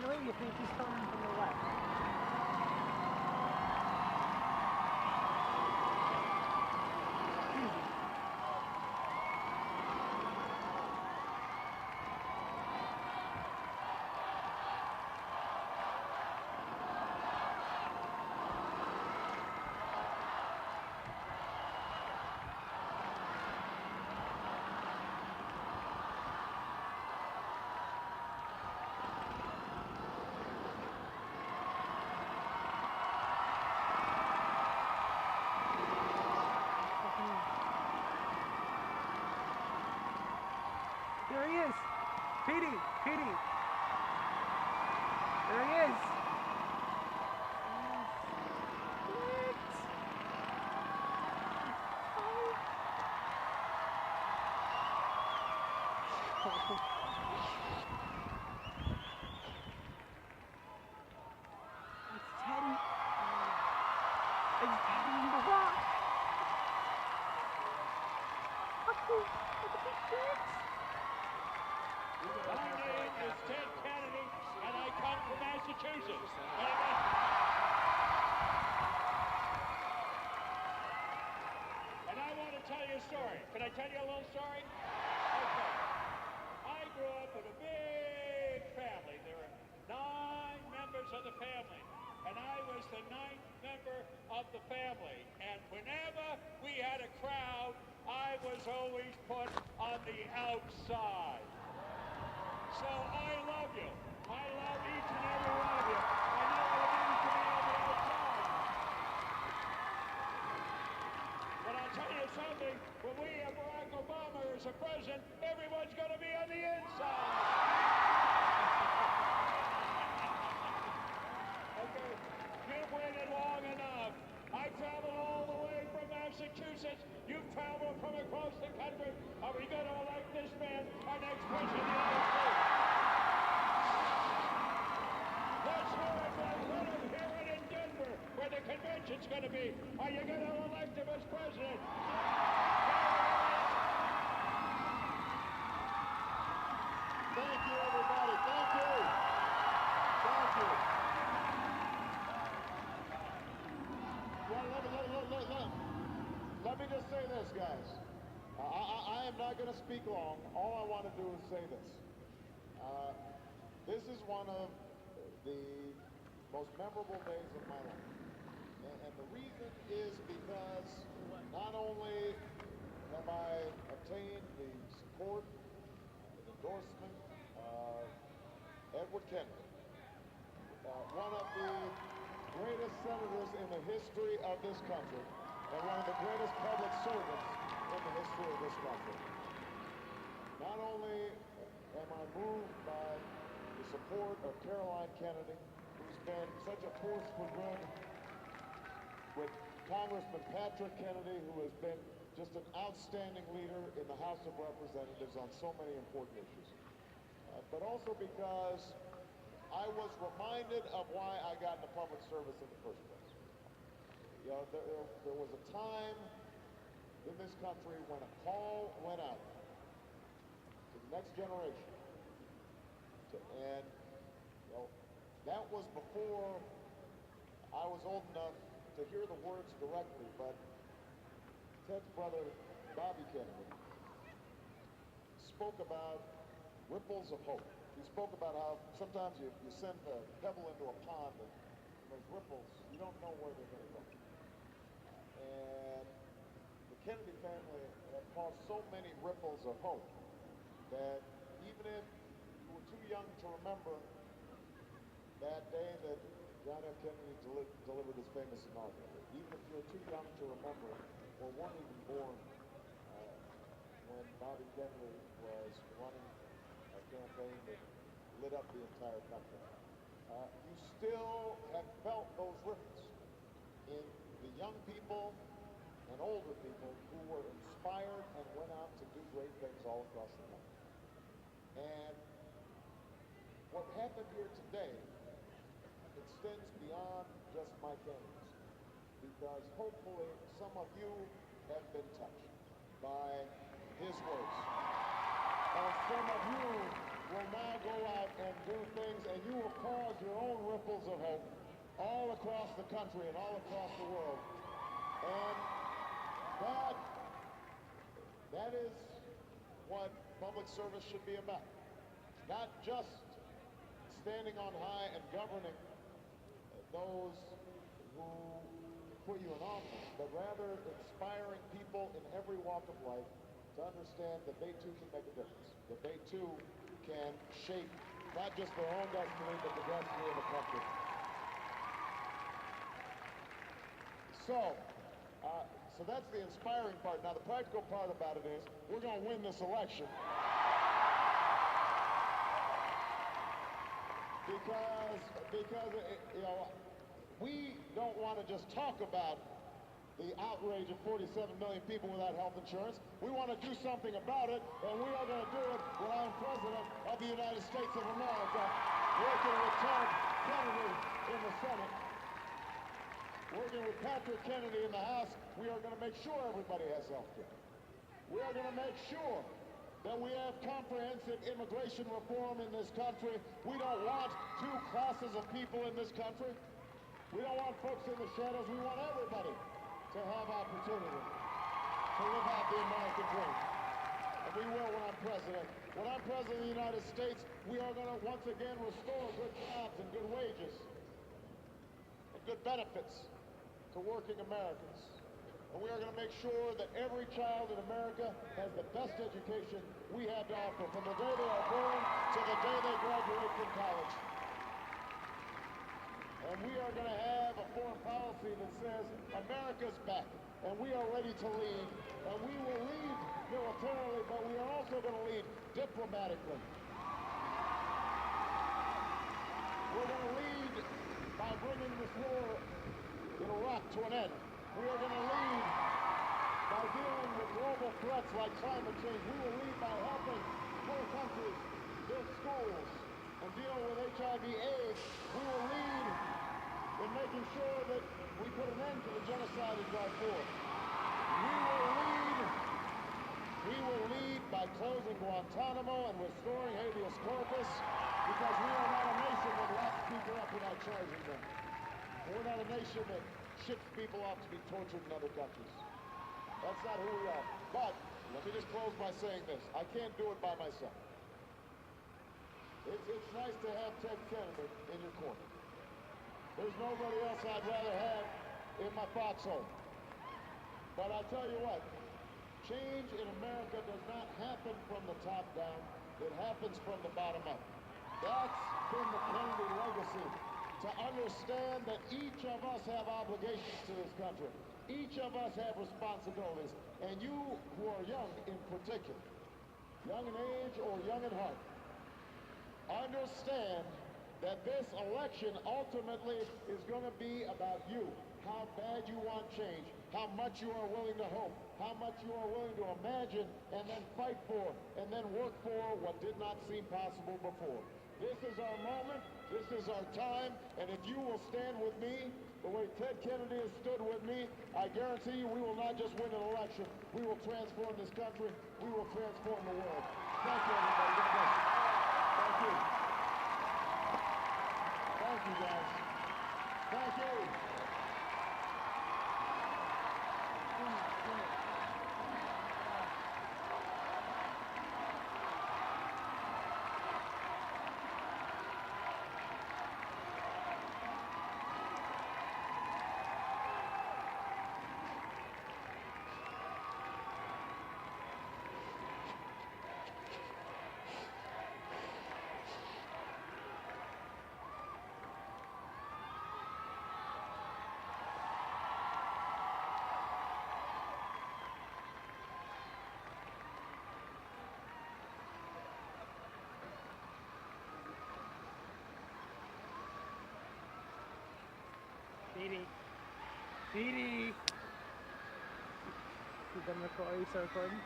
Really? You think he's coming from the left? There he is! Petey! Petey! There he is! It's Teddy! It's Teddy in the rock! My name is Ted Kennedy, and I come from Massachusetts. And I want to tell you a story. Can I tell you a little story? Okay. I grew up in a big family. There were 9 members of the family, and I was the 9th member of the family. And whenever we had a crowd, I was always put on the outside. So I love you. I love each and every one of you. I know what it means to be on the outside. But I'll tell you something, when we have Barack Obama as a president, everyone's going to be on the inside. Okay, you've waited long enough. I traveled all the way from Massachusetts. You've traveled from across the country. Are we going to elect this man our next president of the United States? Let's hear it. Let him hear it in Denver, where the convention's going to be. Are you going to elect him as president? Thank you, everybody. Thank you. Thank you. Well, let me just say this, guys. I am not going to speak long. All I want to do is say this. This is one of the most memorable days of my life. And the reason is because not only have I obtained the support and endorsement of Edward Kennedy, one of the greatest senators in the history of this country, and one of the greatest public servants in the history of this country. Not only am I moved by the support of Caroline Kennedy, who's been such a force for good, with Congressman Patrick Kennedy, who has been just an outstanding leader in the House of Representatives on so many important issues. But also because I was reminded of why I got into public service in the first place. You know, there was a time in this country when a call went out to the next generation. And, you know, that was before I was old enough to hear the words directly, but Ted's brother, Bobby Kennedy, spoke about ripples of hope. He spoke about how sometimes you send a pebble into a pond and those ripples, you don't know where they're going to go. And the Kennedy family had caused so many ripples of hope that even if you were too young to remember that day that John F. Kennedy delivered his famous inaugural, even if you're too young to remember or weren't even born when Bobby Kennedy was running a campaign that lit up the entire country, you still have felt those ripples in the young people and older people who were inspired and went out to do great things all across the country. And what happened here today extends beyond just my candidacy, because hopefully some of you have been touched by his words. Or some of you will now go out and do things, and you will cause your own ripples of hope all across the country and all across the world. And that is what public service should be about. Not just standing on high and governing those who put you in office, but rather inspiring people in every walk of life to understand that they too can make a difference, that they too can shape not just their own destiny, but the destiny of the country. So that's the inspiring part. Now, the practical part about it is we're going to win this election because you know, we don't want to just talk about the outrage of 47 million people without health insurance. We want to do something about it, and we are going to do it when I'm President of the United States of America, working with Ted Kennedy in the Senate, working with Patrick Kennedy in the House. We are going to make sure everybody has health care. We are going to make sure that we have comprehensive immigration reform in this country. We don't want two classes of people in this country. We don't want folks in the shadows. We want everybody to have opportunity to live out the American dream. And we will when I'm president. When I'm president of the United States, we are going to once again restore good jobs and good wages and good benefits to working Americans. And we are going to make sure that every child in America has the best education we have to offer, from the day they are born to the day they graduate from college. And we are going to have a foreign policy that says America's back, and we are ready to lead. And we will lead militarily, but we are also going to lead diplomatically. We're going to lead by bringing this war in Iraq to an end. We are going to lead by dealing with global threats like climate change. We will lead by helping poor countries build schools and deal with HIV/AIDS. We will lead in making sure that we put an end to the genocide in Darfur. We will lead by closing Guantanamo and restoring habeas corpus, because we are not a nation that locks people up without charging them. We're not a nation that ships people off to be tortured in other countries. That's not who we are. But let me just close by saying this. I can't do it by myself. It's nice to have Ted Kennedy in your corner. There's nobody else I'd rather have in my foxhole. But I'll tell you what, change in America does not happen from the top down. It happens from the bottom up. That's been the Kennedy legacy. To understand that each of us have obligations to this country. Each of us have responsibilities. And you who are young in particular, young in age or young in heart, understand that this election ultimately is going to be about you. How bad you want change, how much you are willing to hope, how much you are willing to imagine and then fight for, and then work for what did not seem possible before. This is our moment, this is our time, and if you will stand with me the way Ted Kennedy has stood with me, I guarantee you we will not just win an election, we will transform this country, we will transform the world. Thank you, everybody. God bless you. Thank you. Thank you, guys. Thank you. Dee Dee. You done recording? Are you still recording?